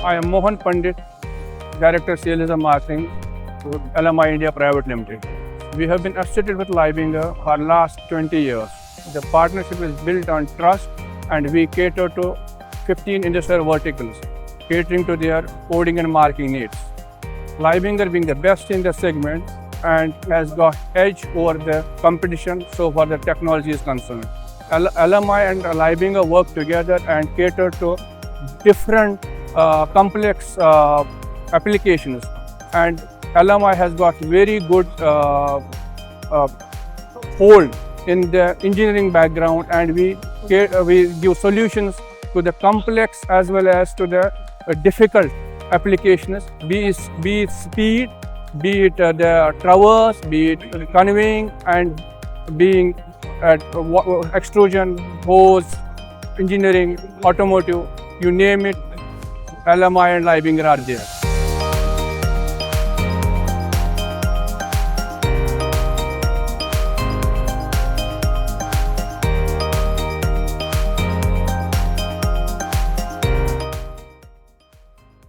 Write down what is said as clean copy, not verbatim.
I am Mohan Pandit, Director Sales and Marketing to LMI India Private Limited. We have been associated with LEIBINGER for last 20 years. The partnership is built on trust and we cater to 15 industrial verticals, catering to their coding and marking needs. LEIBINGER being the best in the segment and has got edge over the competition so far the technology is concerned. LMI and LEIBINGER work together and cater to different complex applications, and LMI has got very good hold in the engineering background, and we give solutions to the complex as well as to the difficult applications, be it speed, be it the traverse, be it conveying, and being at extrusion, hose, engineering, automotive, you name it, LMI and LEIBINGER are there.